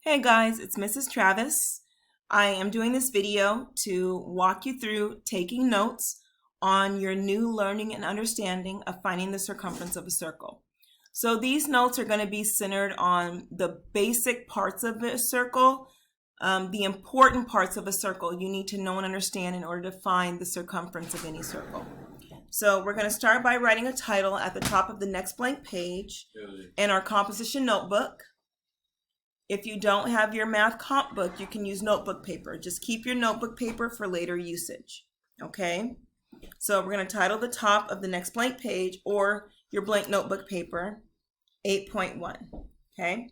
Hey guys, it's Mrs. Travis. I am doing this video to walk you through taking notes on your new learning and understanding of finding the circumference of a circle. So these notes are going to be centered on the basic parts of a circle, the important parts of a circle you need to know and understand in order to find the circumference of any circle. So we're going to start by writing a title at the top of the next blank page in our composition notebook. If you don't have your math comp book, you can use notebook paper. Just keep your notebook paper for later usage, okay? So we're going to title the top of the next blank page or your blank notebook paper 8.1, okay?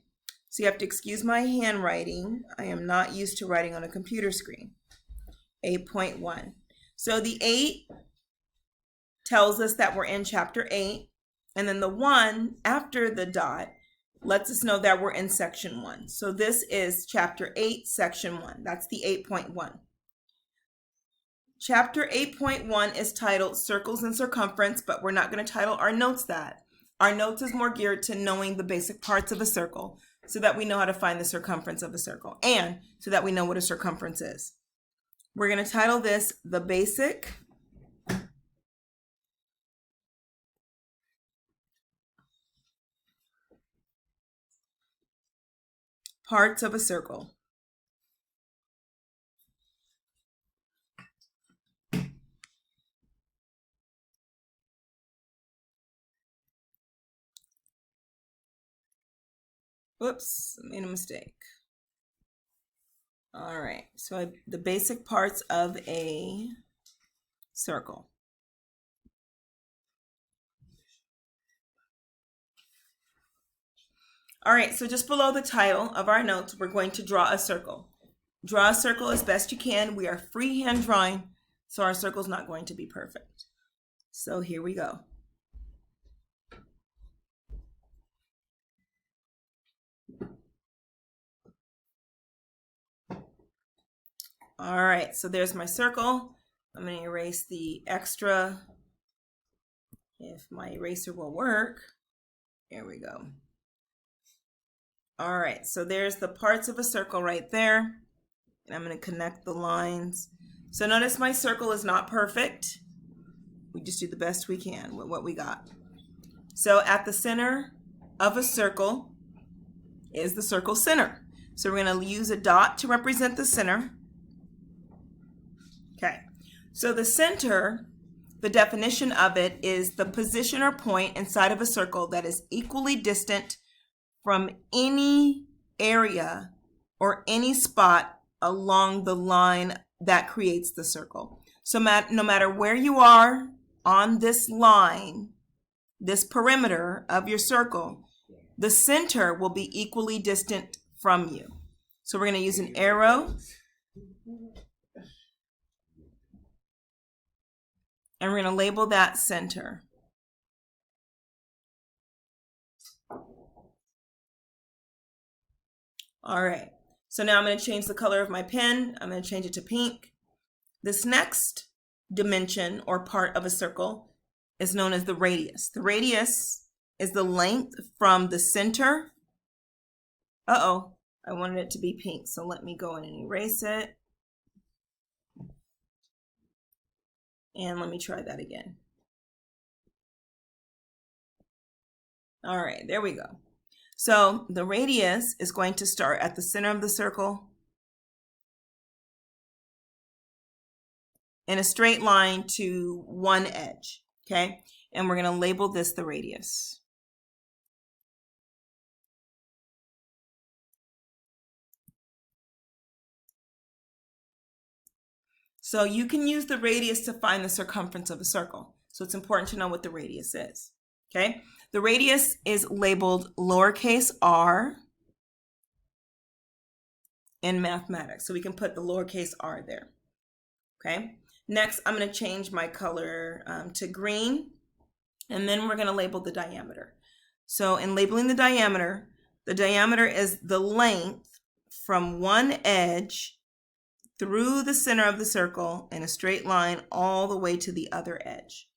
So you have to excuse my handwriting. I am not used to writing on a computer screen. 8.1. So the 8 tells us that we're in chapter 8, and then the 1 after the dot lets us know that we're in section 1. So this is chapter 8, section 1. That's the 8.1. Chapter 8.1 is titled Circles and Circumference, but we're not going to title our notes that. Our notes is more geared to knowing the basic parts of a circle so that we know how to find the circumference of a circle and so that we know what a circumference is. We're going to title this The Basic Parts of a Circle. Whoops, I made a mistake. All right, so the basic parts of a circle. All right, so just below the title of our notes, we're going to draw a circle. Draw a circle as best you can. We are freehand drawing, so our circle's not going to be perfect. So here we go. All right, so there's my circle. I'm going to erase the extra, if my eraser will work. There we go. All right, so there's the parts of a circle right there. And I'm going to connect the lines. So notice my circle is not perfect. We just do the best we can with what we got. So at the center of a circle is the circle center. So we're going to use a dot to represent the center. Okay, so the center, the definition of it is the position or point inside of a circle that is equally distant from any area or any spot along the line that creates the circle. So no matter where you are on this line, this perimeter of your circle, the center will be equally distant from you. So we're going to use an arrow and we're going to label that center. All right, so now I'm going to change the color of my pen. I'm going to change it to pink. This next dimension or part of a circle is known as the radius. The radius is the length from the center. I wanted it to be pink, so let me go in and erase it. And let me try that again. All right, there we go. So the radius is going to start at the center of the circle in a straight line to one edge, okay? And we're going to label this the radius. So you can use the radius to find the circumference of a circle. So it's important to know what the radius is, okay? The radius is labeled lowercase r in mathematics. So we can put the lowercase r there, okay? Next, I'm going to change my color to green, and then we're going to label the diameter. So in labeling the diameter is the length from one edge through the center of the circle in a straight line all the way to the other edge.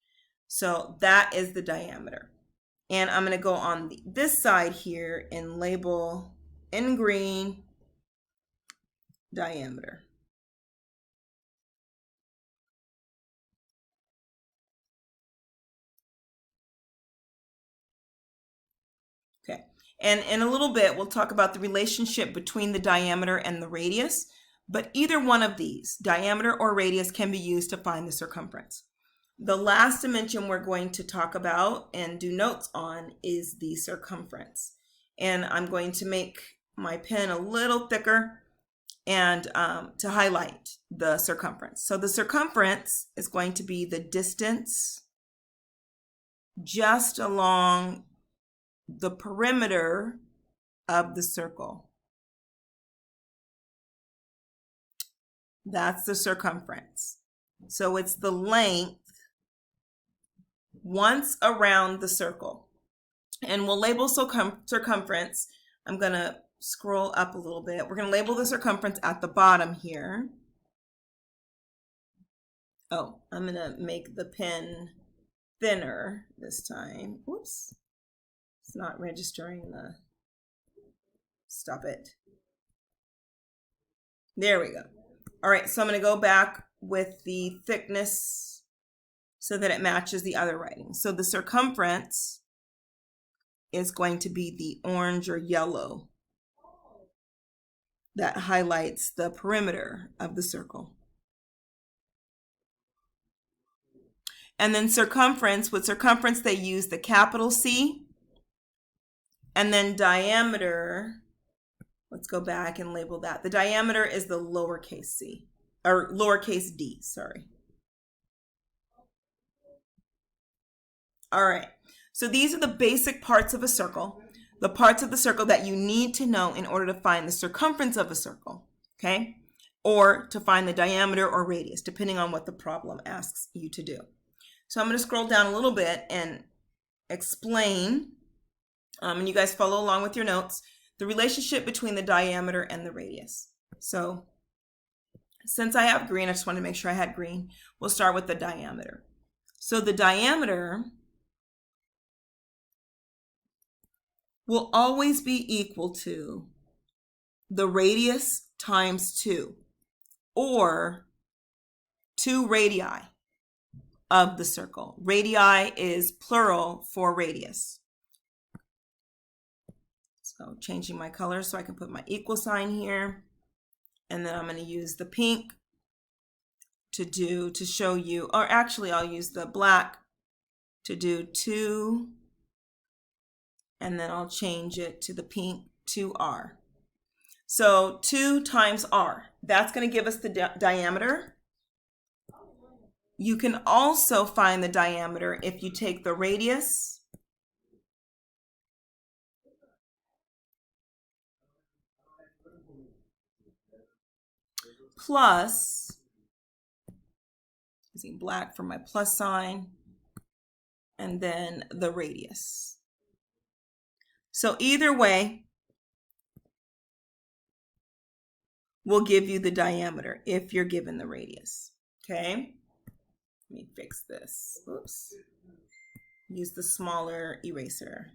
So that is the diameter. And I'm going to go on this side here and label in green diameter. Okay, and in a little bit, we'll talk about the relationship between the diameter and the radius, but either one of these, diameter or radius, can be used to find the circumference. The last dimension we're going to talk about and do notes on is the circumference. And I'm going to make my pen a little thicker and to highlight the circumference. So the circumference is going to be the distance just along the perimeter of the circle. That's the circumference. So it's the length once around the circle. And we'll label circumference. I'm going to scroll up a little bit. We're going to label the circumference at the bottom here. Oh, I'm going to make the pen thinner this time. Oops. It's not registering the, stop it. There we go. All right, so I'm going to go back with the thickness so that it matches the other writing. So the circumference is going to be the orange or yellow that highlights the perimeter of the circle. And then circumference, with circumference they use the capital C. And then diameter, let's go back and label that. The diameter is the lowercase c, or lowercase d, sorry. All right, so these are the basic parts of a circle, the parts of the circle that you need to know in order to find the circumference of a circle, okay? Or to find the diameter or radius, depending on what the problem asks you to do. So I'm going to scroll down a little bit and explain, and you guys follow along with your notes, the relationship between the diameter and the radius. So since I have green, I just wanted to make sure I had green. We'll start with the diameter. So the diameter will always be equal to the radius times 2, or 2 radii of the circle. Radii is plural for radius. So changing my color so I can put my equal sign here. And then I'm going to use the pink to show you, or actually I'll use the black to do 2. And then I'll change it to the pink, 2r. So 2 times r, that's going to give us the diameter. You can also find the diameter if you take the radius plus, using black for my plus sign, and then the radius. So either way will give you the diameter if you're given the radius, okay? Let me fix this. Oops. Use the smaller eraser.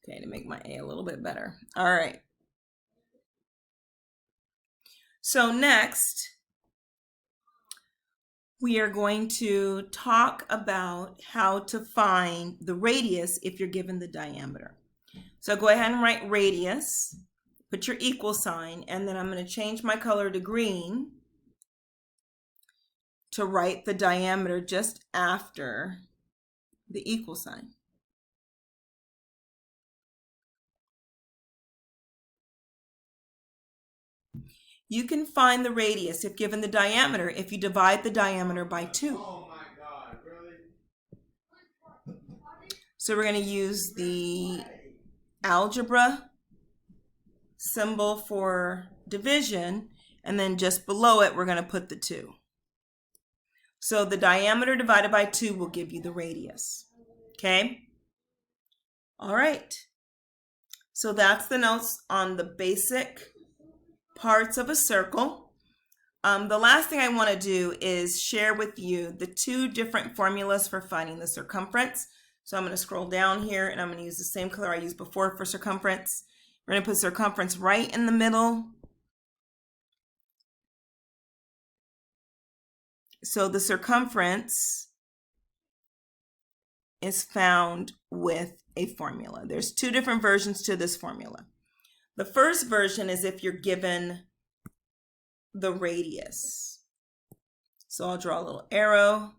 Okay, to make my A a little bit better. All right. So next, we are going to talk about how to find the radius if you're given the diameter. So go ahead and write radius, put your equal sign, and then I'm going to change my color to green to write the diameter just after the equal sign. You can find the radius if given the diameter if you divide the diameter by 2. Oh my God, really? So we're going to use the algebra symbol for division, and then just below it we're going to put the 2. So the diameter divided by 2 will give you the radius. Okay? All right. So that's the notes on the basic parts of a circle. The last thing I want to do is share with you the 2 different formulas for finding the circumference. So I'm going to scroll down here and I'm going to use the same color I used before for circumference. We're going to put circumference right in the middle. So the circumference is found with a formula. There's two different versions to this formula. The first version is if you're given the radius. So I'll draw a little arrow.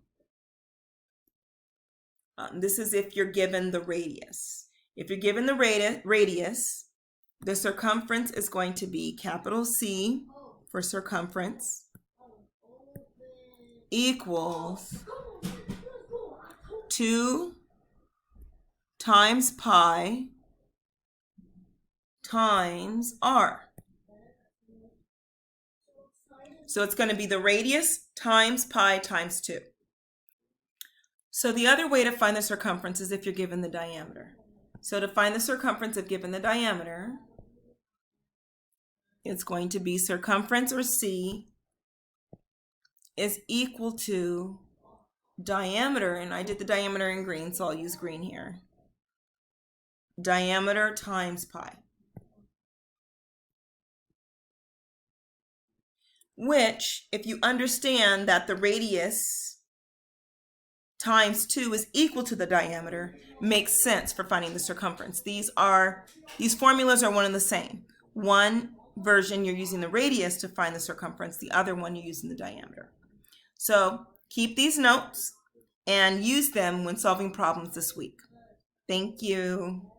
This is if you're given the radius. If you're given the radius, the circumference is going to be capital C for circumference equals 2 times pi times r. So it's going to be the radius times pi times 2. So the other way to find the circumference is if you're given the diameter. So to find the circumference if given the diameter, it's going to be circumference, or C, is equal to diameter, and I did the diameter in green, so I'll use green here. Diameter times pi. Which, if you understand that the radius times 2 is equal to the diameter, makes sense for finding the circumference. These formulas are one and the same. One version you're using the radius to find the circumference, the other one you're using the diameter. So keep these notes and use them when solving problems this week. Thank you.